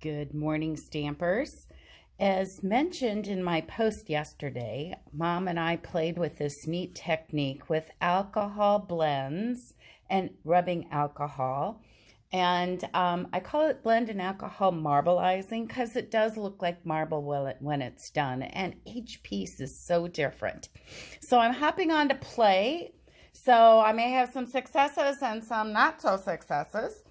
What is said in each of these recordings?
Good morning, Stampers. As mentioned in my post yesterday, Mom and I played with this neat technique with alcohol blends and rubbing alcohol. And I call it blend and alcohol marbleizing because it does look like marble when it's done. And each piece is so different. So I'm hopping on to play. So I may have some successes and some not so successes.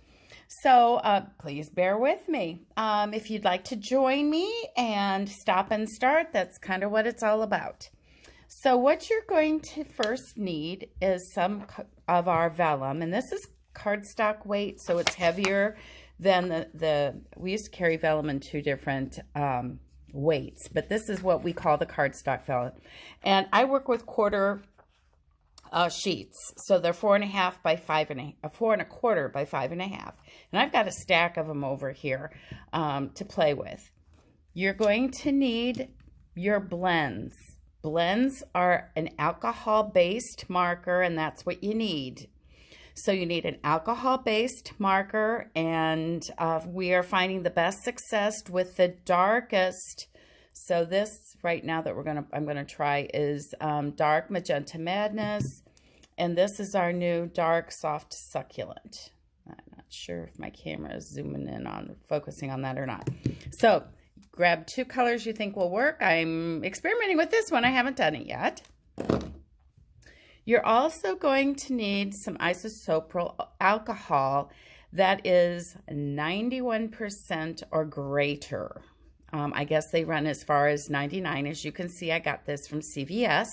So please bear with me. If you'd like to join me and stop and start, that's kind of what it's all about. So what you're going to first need is some of our vellum, and this is cardstock weight, so it's heavier than we used to carry vellum in two different weights, but this is what we call the cardstock vellum. And I work with quarter sheets, so they're 4.5 by 5.5, 4.25 by 5.5, and I've got a stack of them over here to play with. You're going to need your blends. Blends are an alcohol-based marker, and that's what you need. So you need an alcohol-based marker, and we are finding the best success with the darkest. So this right now that I'm gonna try is dark Magenta Madness, and this is our new dark soft succulent. I'm not sure if my camera is zooming in on focusing on that or not. So grab two colors you think will work. I'm experimenting with this one. I haven't done it yet. You're also going to need some isopropyl alcohol that is 91% or greater. I guess they run as far as 99. As you can see, I got this from CVS.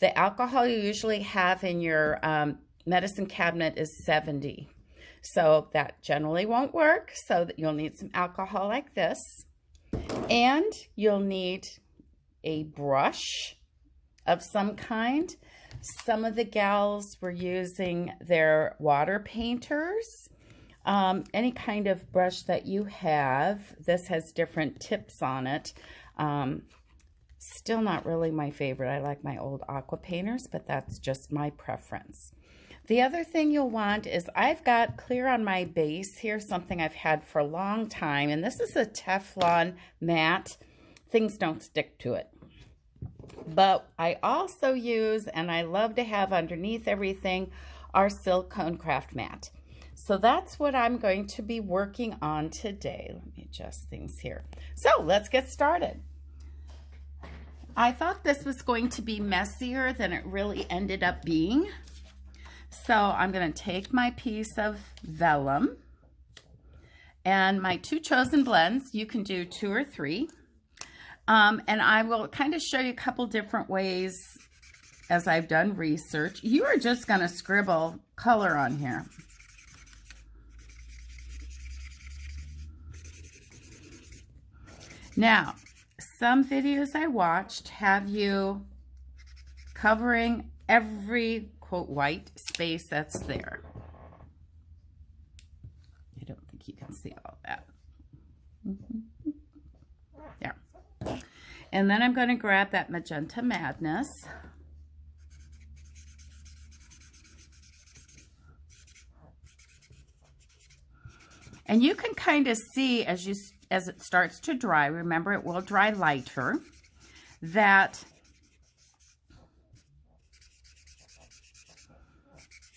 The alcohol you usually have in your medicine cabinet is 70. So that generally won't work. So that you'll need some alcohol like this. And you'll need a brush of some kind. Some of the gals were using their water painters. Any kind of brush that you have. This has different tips on it. Still not really my favorite. I like my old aqua painters, but that's just my preference. The other thing you'll want is I've got clear on my base here, something I've had for a long time, and this is a Teflon mat. Things don't stick to it. But I also use, and I love to have underneath everything, our silicone craft mat. So that's what I'm going to be working on today. Let me adjust things here. So let's get started. I thought this was going to be messier than it really ended up being. So I'm going to take my piece of vellum and my two chosen blends. You can do 2 or 3. And I will kind of show you a couple different ways as I've done research. You are just going to scribble color on here. Now, some videos I watched have you covering every, quote, white space that's there. I don't think you can see all of that. There. And then I'm going to grab that Magenta Madness. And you can kind of see as it starts to dry, remember it will dry lighter, that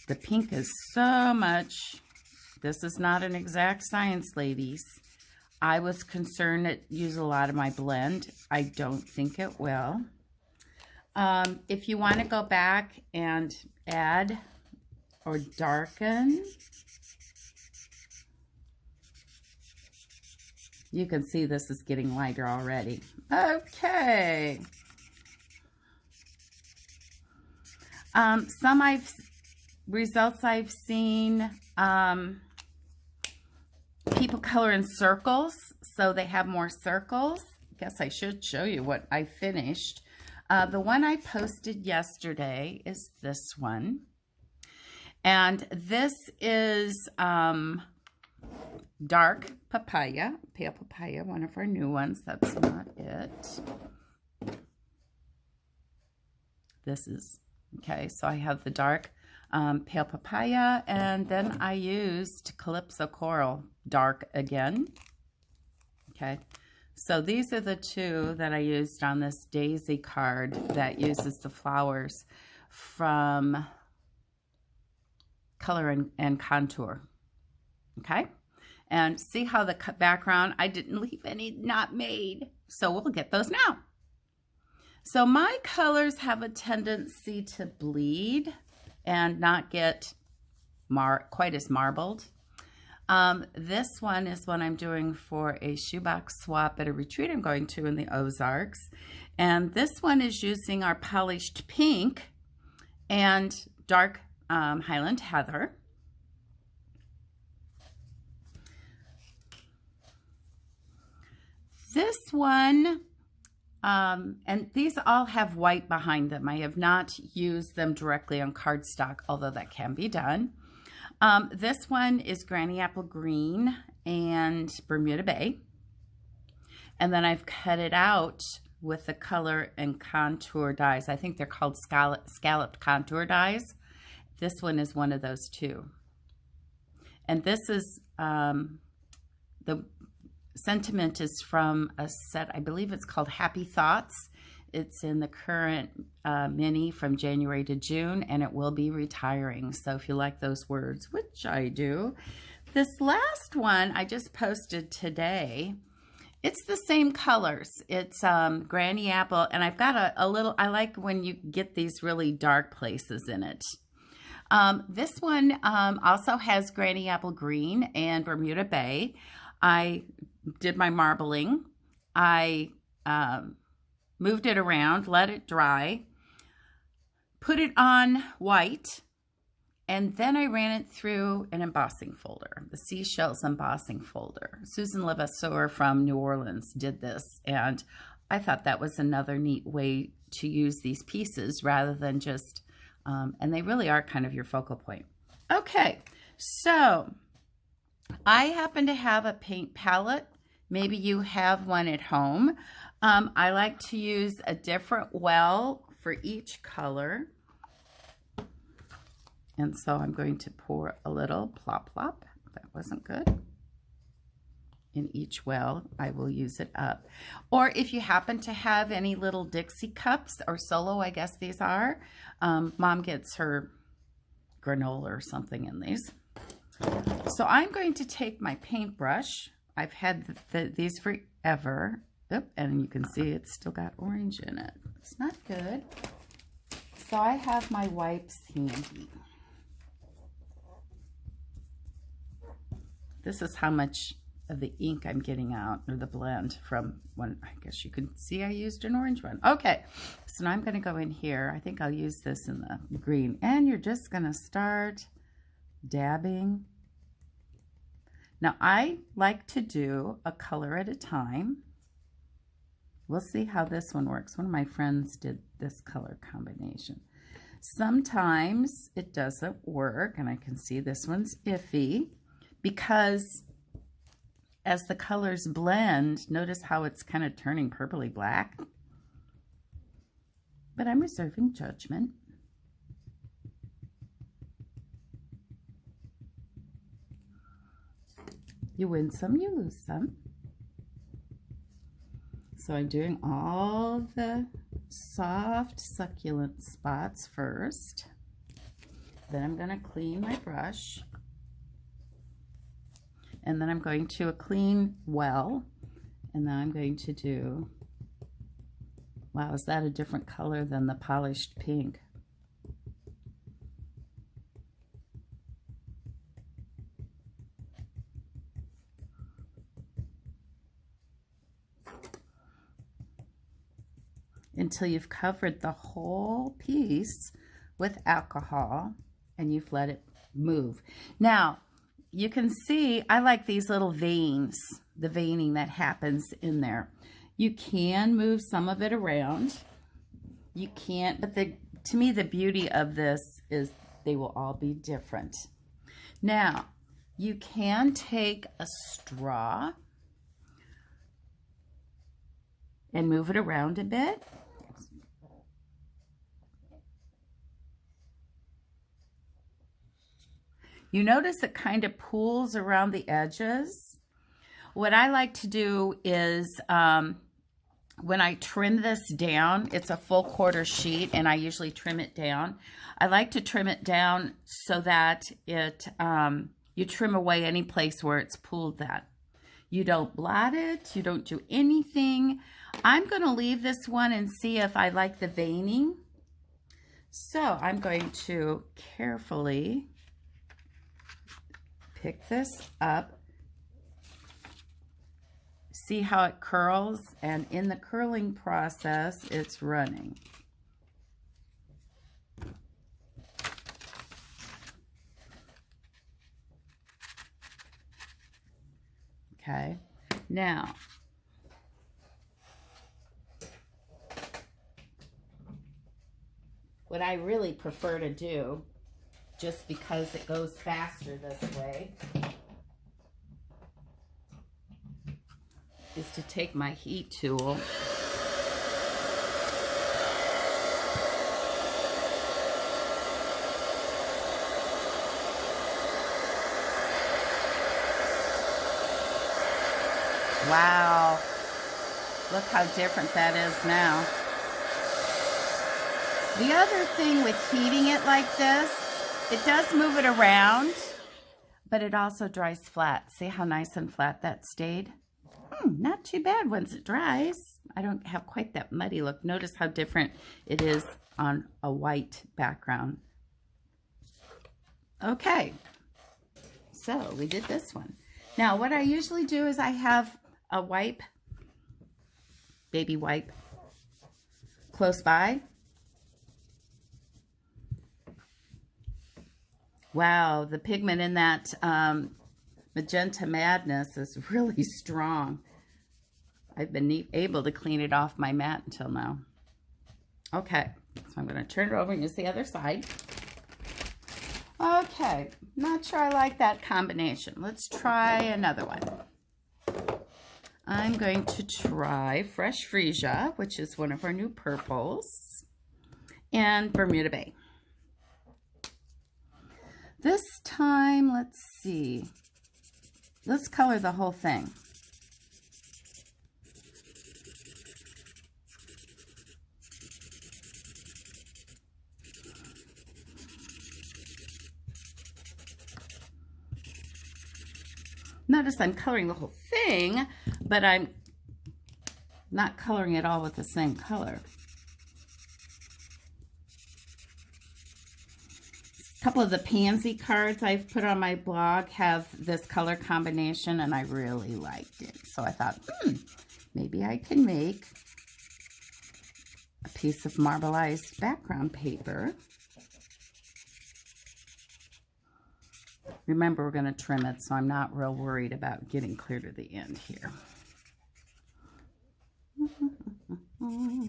the pink is so much. This is not an exact science, ladies. I was concerned it used a lot of my blend. I don't think it will. If you want to go back and add or darken, you can see this is getting lighter already. Okay. Some results I've seen, people color in circles, so they have more circles. I guess I should show you what I finished. The one I posted yesterday is this one. And this is dark papaya, pale papaya, one of our new ones. That's not it. This is, okay, so I have the dark pale papaya, and then I used Calypso Coral dark again. Okay, so these are the two that I used on this daisy card that uses the flowers from Color and Contour. Okay, and see how the background, I didn't leave any not made, so we'll get those now. So my colors have a tendency to bleed and not get quite as marbled. This one is what I'm doing for a shoebox swap at a retreat I'm going to in the Ozarks. And this one is using our polished pink and dark Highland Heather. This one, and these all have white behind them. I have not used them directly on cardstock, although that can be done. This one is Granny Apple Green and Bermuda Bay. And then I've cut it out with the Color and Contour dies. I think they're called scalloped contour dies. This one is one of those too. And this is, the sentiment is from a set, I believe it's called Happy Thoughts. It's in the current mini from January to June, and it will be retiring. So if you like those words, which I do. This last one I just posted today. It's the same colors. It's Granny Apple, and I've got a little, I like when you get these really dark places in it. This one also has Granny Apple Green and Bermuda Bay. I did my marbling. I moved it around, let it dry, put it on white, and then I ran it through an embossing folder, the Seashells embossing folder. Susan Levasseur from New Orleans did this, and I thought that was another neat way to use these pieces rather than just, and they really are kind of your focal point. Okay, so I happen to have a paint palette. Maybe you have one at home. I like to use a different well for each color. And so I'm going to pour a little plop plop. That wasn't good. In each well, I will use it up. Or if you happen to have any little Dixie cups or Solo, I guess these are. Mom gets her granola or something in these. So I'm going to take my paintbrush. I've had these forever. Oop, and you can see it's still got orange in it. It's not good. So I have my wipes handy. This is how much of the ink I'm getting out, or the blend from one. I guess you can see I used an orange one. Okay, so now I'm going to go in here. I think I'll use this in the green. And you're just going to start dabbing. Now I like to do a color at a time. We'll see how this one works. One of my friends did this color combination. Sometimes it doesn't work, and I can see this one's iffy because as the colors blend, notice how it's kind of turning purpley black. But I'm reserving judgment. You win some, you lose some. So I'm doing all the soft, succulent spots first. Then I'm going to clean my brush. And then I'm going to a clean well. And then I'm going to do, wow, is that a different color than the polished pink? Until you've covered the whole piece with alcohol and you've let it move. Now, you can see I like these little veins, the veining that happens in there. You can move some of it around. You can't, but to me, the beauty of this is they will all be different. Now, you can take a straw and move it around a bit. You notice it kind of pools around the edges. what I like to do is when I trim this down, it's a full quarter sheet, and I usually trim it down. I like to trim it down so that it you trim away any place where it's pulled at. You don't blot it. You don't do anything. I'm going to leave this one and see if I like the veining. So I'm going to carefully pick this up. See how it curls, and in the curling process, it's running. Okay, now, what I really prefer to do, just because it goes faster this way, is to take my heat tool Wow, look how different that is now. The other thing with heating it like this, it does move it around, but it also dries flat. See how nice and flat that stayed? Not too bad once it dries. I don't have quite that muddy look. Notice how different it is on a white background. Okay, so we did this one. Now what I usually do is I have a wipe, baby wipe, close by. Wow, the pigment in that Magenta Madness is really strong. I've been able to clean it off my mat until now. Okay, so I'm going to turn it over and use the other side. Okay, not sure I like that combination. Let's try another one. I'm going to try Fresh Freesia, which is one of our new purples, and Bermuda Bay. This time, let's see. Let's color the whole thing. Notice I'm coloring the whole thing, but I'm not coloring it all with the same color. A couple of the pansy cards I've put on my blog have this color combination, and I really liked it. So I thought, maybe I can make a piece of marbleized background paper. Remember, we're going to trim it, so I'm not real worried about getting clear to the end here. Oh,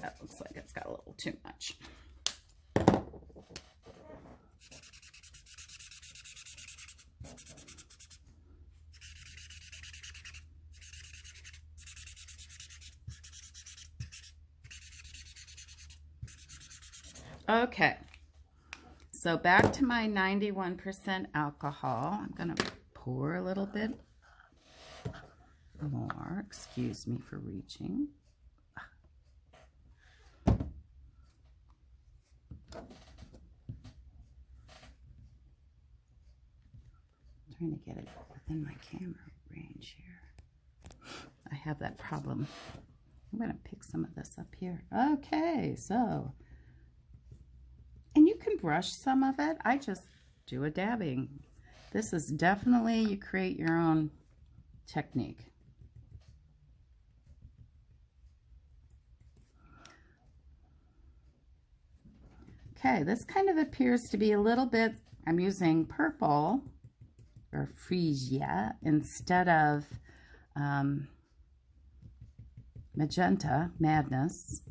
that looks like it's got a little too much. Okay. So back to my 91% alcohol. I'm going to pour a little bit more. Excuse me for reaching. I'm trying to get it within my camera range here. I have that problem. I'm going to pick some of this up here. Okay, so... And you can brush some of it. I just do a dabbing. This is definitely, you create your own technique. Okay, this kind of appears to be a little bit, I'm using purple or Freesia instead of Magenta Madness.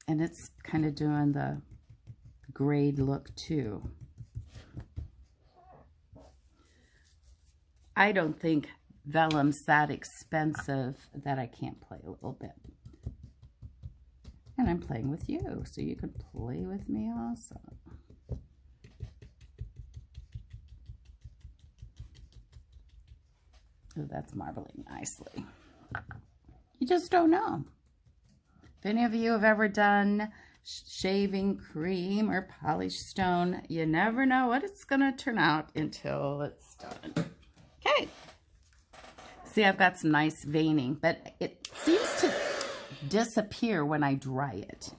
And it's kind of doing the grade look too. I don't think vellum's that expensive that I can't play a little bit. And I'm playing with you, so you can play with me also. Oh, that's marbling nicely. You just don't know. If any of you have ever done shaving cream or polished stone, you never know what it's going to turn out until it's done. Okay. See, I've got some nice veining, but it seems to disappear when I dry it.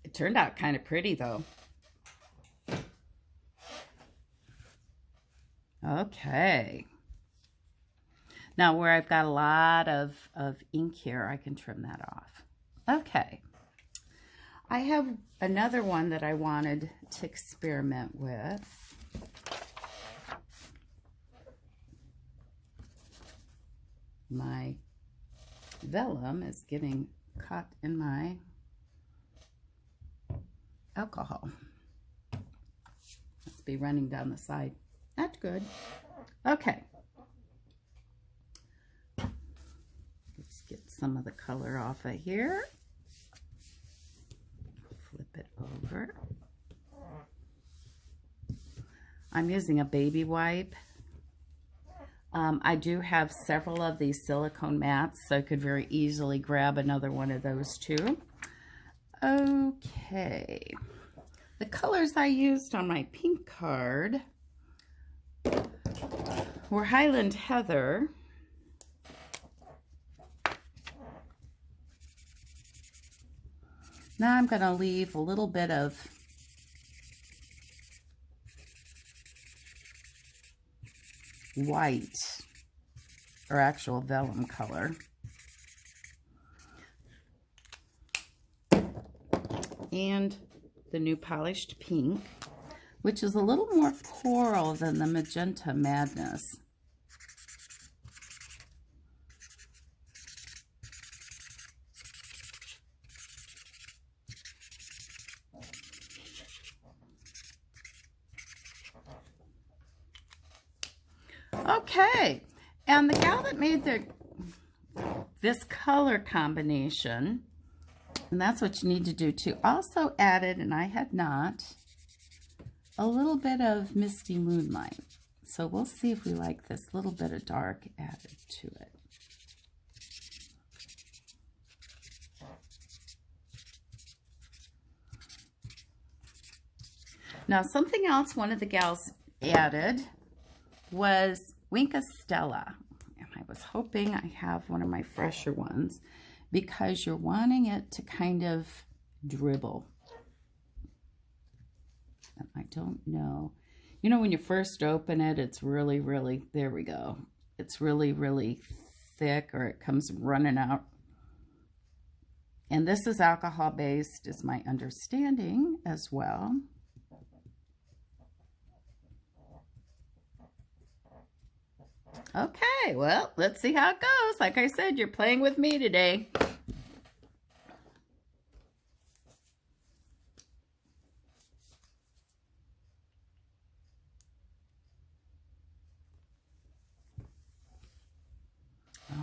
It turned out kind of pretty though. Okay. Now where I've got a lot of ink here, I can trim that off. Okay. I have another one that I wanted to experiment with. My vellum is getting caught in my alcohol. Must be running down the side. That's good. Okay. Let's get some of the color off of here. Flip it over. I'm using a baby wipe. I do have several of these silicone mats, so I could very easily grab another one of those too. Okay, the colors I used on my pink card were Highland Heather, now I'm going to leave a little bit of white, or actual vellum color, and the new polished pink, which is a little more coral than the Magenta Madness. Okay, and the gal that made this color combination, and that's what you need to do too, also added, and I had not, a little bit of Misty Moonlight. So we'll see if we like this little bit of dark added to it. Now something else one of the gals added was Stella. And I was hoping I have one of my fresher ones, because you're wanting it to kind of dribble. And I don't know. You know, when you first open it, it's really, really, there we go. It's really, really thick, or it comes running out. And this is alcohol-based, is my understanding as well. Okay, well, let's see how it goes. Like I said, you're playing with me today.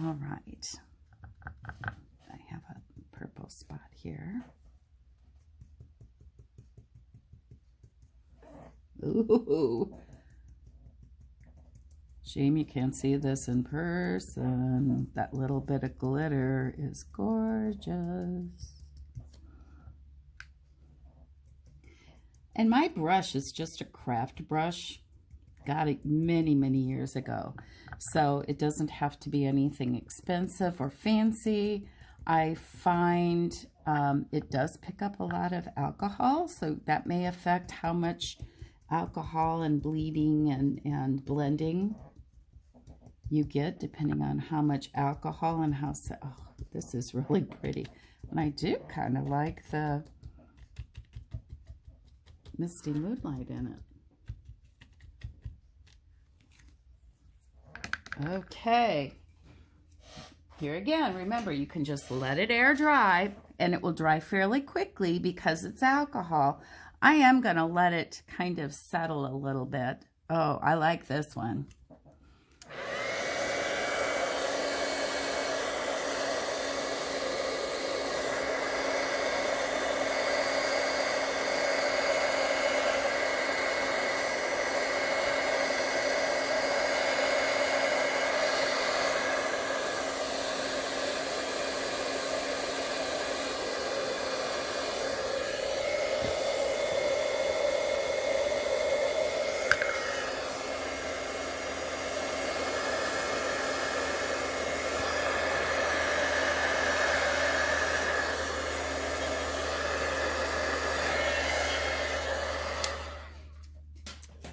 All right. I have a purple spot here. Ooh. Shame you can't see this in person. That little bit of glitter is gorgeous. And my brush is just a craft brush. Got it many, many years ago. So it doesn't have to be anything expensive or fancy. I find it does pick up a lot of alcohol, so that may affect how much alcohol and bleeding and blending you get, depending on how much alcohol and how, oh, this is really pretty. And I do kind of like the Misty Moonlight in it. Okay. Here again, remember, you can just let it air dry and it will dry fairly quickly because it's alcohol. I am going to let it kind of settle a little bit. Oh, I like this one.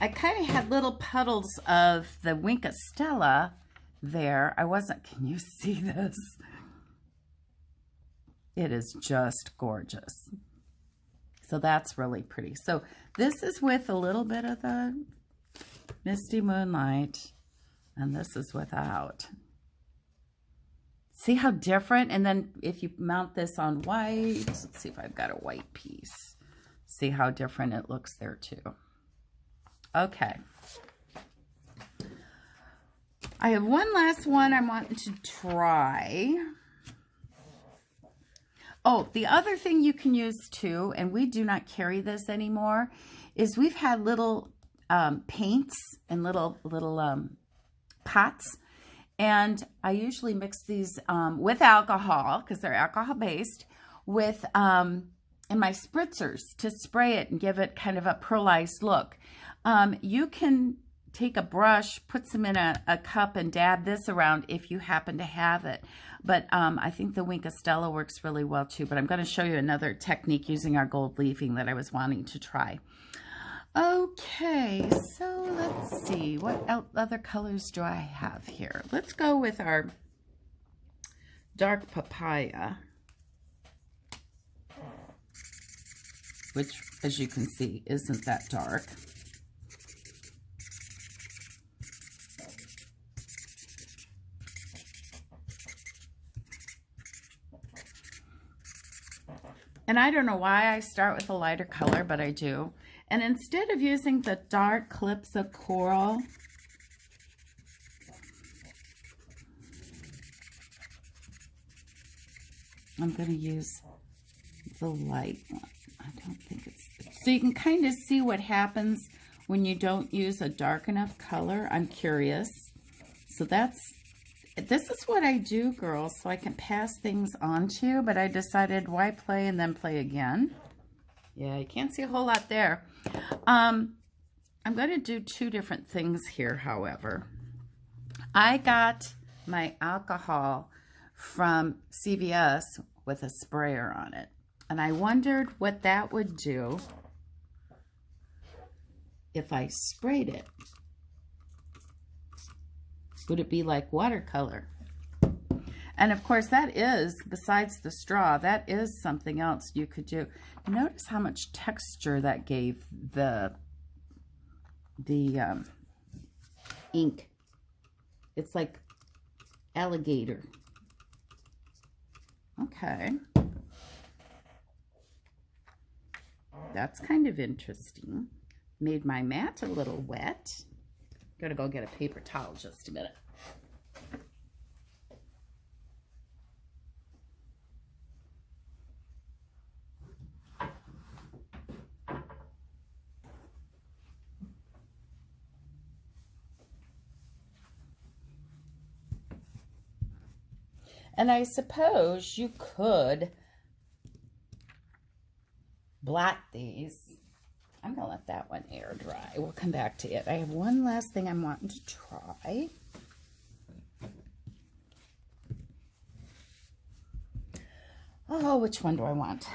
I kind of had little puddles of the Stella there. Can you see this? It is just gorgeous. So that's really pretty. So this is with a little bit of the Misty Moonlight, and this is without. See how different? And then if you mount this on white, let's see if I've got a white piece. See how different it looks there too. Okay. I have one last one I'm wanting to try. Oh, the other thing you can use too, and we do not carry this anymore, is we've had little paints and little pots. And I usually mix these with alcohol, because they're alcohol based, with in my spritzers to spray it and give it kind of a pearlized look. You can take a brush, put some in a cup and dab this around if you happen to have it. But I think the Stella works really well too. But I'm going to show you another technique using our gold leafing that I was wanting to try. Okay, so let's see. What other colors do I have here? Let's go with our dark papaya, which, as you can see, isn't that dark. And I don't know why I start with a lighter color, but I do. And instead of using the dark clips of coral, I'm going to use the light one. I don't think it's... So you can kind of see what happens when you don't use a dark enough color. I'm curious. So this is what I do, girls, so I can pass things on to you, but I decided why play and then play again. Yeah, you can't see a whole lot there. I'm going to do two different things here, however. I got my alcohol from CVS with a sprayer on it, and I wondered what that would do if I sprayed it. Would it be like watercolor? And of course, that is, besides the straw, that is something else you could do. Notice how much texture that gave the ink. It's like alligator. Okay. That's kind of interesting. Made my mat a little wet. Gotta go get a paper towel just a minute. And I suppose you could blot these. I'm going to let that one air dry. We'll come back to it. I have one last thing I'm wanting to try. Oh, which one do I want?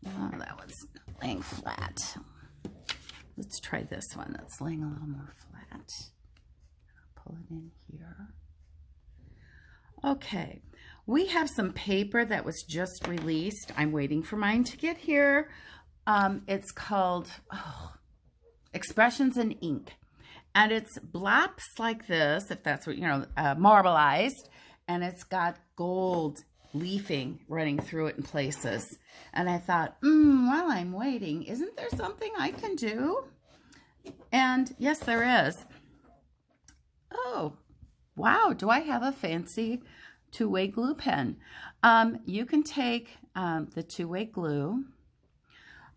Oh, that one's laying flat. Let's try this one that's laying a little more flat. Pull it in here. Okay, we have some paper that was just released. I'm waiting for mine to get here. It's called Expressions in Ink. And it's blops like this, if that's what, marbleized. And it's got gold leafing running through it in places. And I thought, while I'm waiting, isn't there something I can do? And yes, there is. Oh, wow, do I have a fancy two-way glue pen? You can take the two-way glue.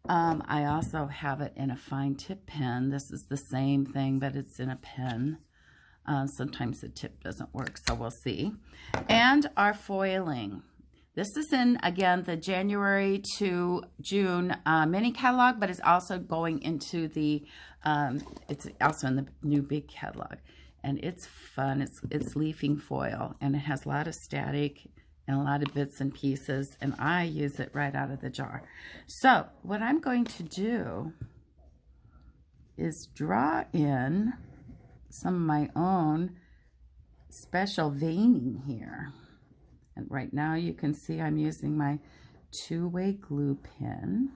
I also have it in a fine tip pen. This is the same thing, but it's in a pen. Sometimes the tip doesn't work, so we'll see. And our foiling. This is in, again, the January to June mini catalog, but it's also going into the, it's also in the new big catalog. And it's fun. It's leafing foil, and it has a lot of static and a lot of bits and pieces, and I use it right out of the jar. So what I'm going to do is draw in some of my own special veining here. And right now you can see I'm using my two-way glue pen,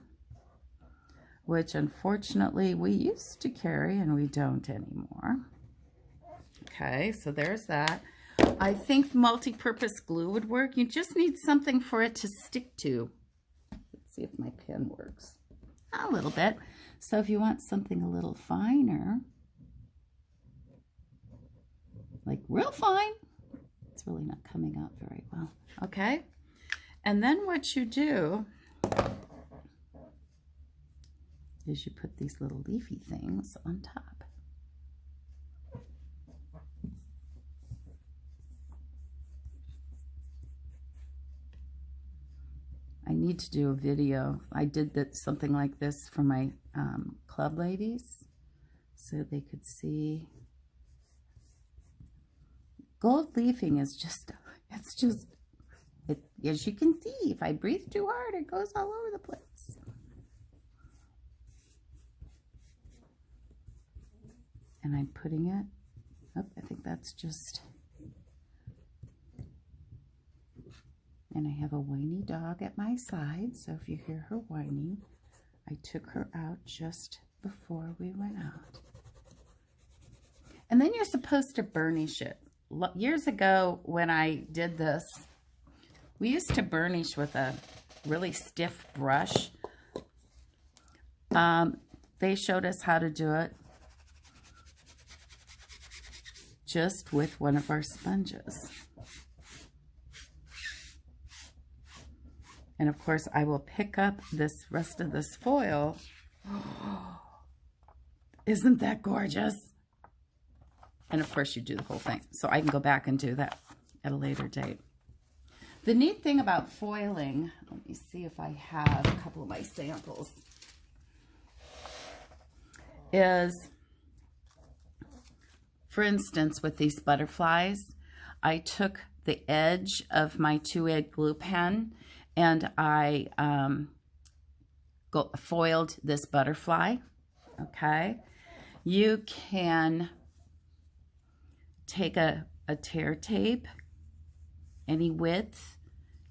which unfortunately we used to carry and we don't anymore. Okay, so there's that. I think multi-purpose glue would work. You just need something for it to stick to. Let's see if my pen works. A little bit. So if you want something a little finer, like real fine, it's really not coming out very well. Okay, and then what you do is you put these little leafy things on top. I need to do a video. I did something like this for my club ladies so they could see. Gold leafing is just, as you can see, if I breathe too hard, it goes all over the place. And I'm putting it, I think that's just, and I have a whiny dog at my side, so if you hear her whining, I took her out just before we went out. And then you're supposed to burnish it. Years ago when I did this, we used to burnish with a really stiff brush. They showed us how to do it just with one of our sponges. And of course, I will pick up this rest of this foil. Isn't that gorgeous? And of course, you do the whole thing. So I can go back and do that at a later date. The neat thing about foiling, let me see if I have a couple of my samples, is, for instance, with these butterflies, I took the edge of my 2A glue pen and I foiled this butterfly, okay? You can take a tear tape, any width.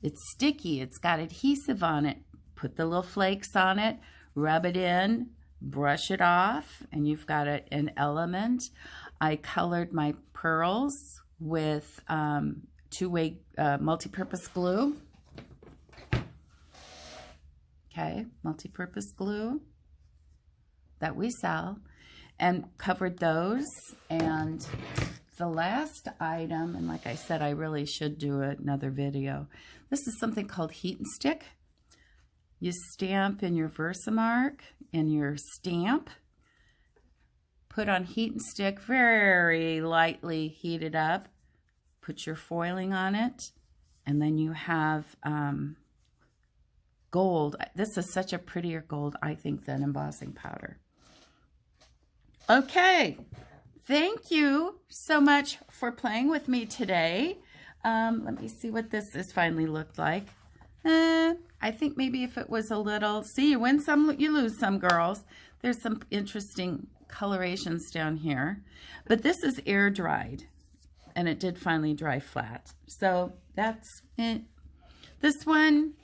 It's sticky, it's got adhesive on it. Put the little flakes on it, rub it in, brush it off, and you've got an element. I colored my pearls with 2-way multi-purpose glue. Okay, multi-purpose glue that we sell, and covered those. And the last item, and like I said, I really should do another video. This is something called heat and stick. You stamp in your Versamark and your stamp. Put on heat and stick, very lightly heat it up. Put your foiling on it, and then you have gold. This is such a prettier gold, I think, than embossing powder. Okay, thank you so much for playing with me today. Let me see what this has finally looked like. I think maybe if it was a little, see, you win some, you lose some, girls. There's some interesting colorations down here, but this is air dried, and it did finally dry flat. So that's it. This one,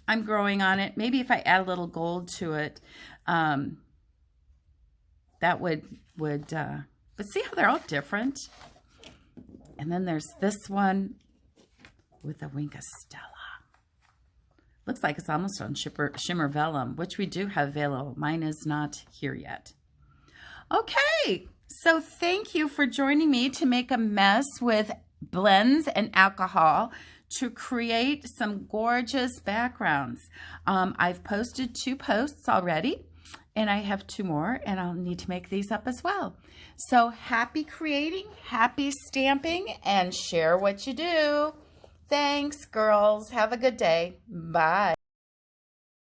I'm growing on it. Maybe if I add a little gold to it, that would, but But see how they're all different? And then there's this one with the wink of Stella. Looks like it's almost on Shimmer Vellum, which we do have available. Mine is not here yet. Okay, so thank you for joining me to make a mess with blends and alcohol to create some gorgeous backgrounds. I've posted 2 posts already, and I have 2 more, and I'll need to make these up as well. So happy creating, happy stamping, and share what you do. Thanks, girls. Have a good day. Bye.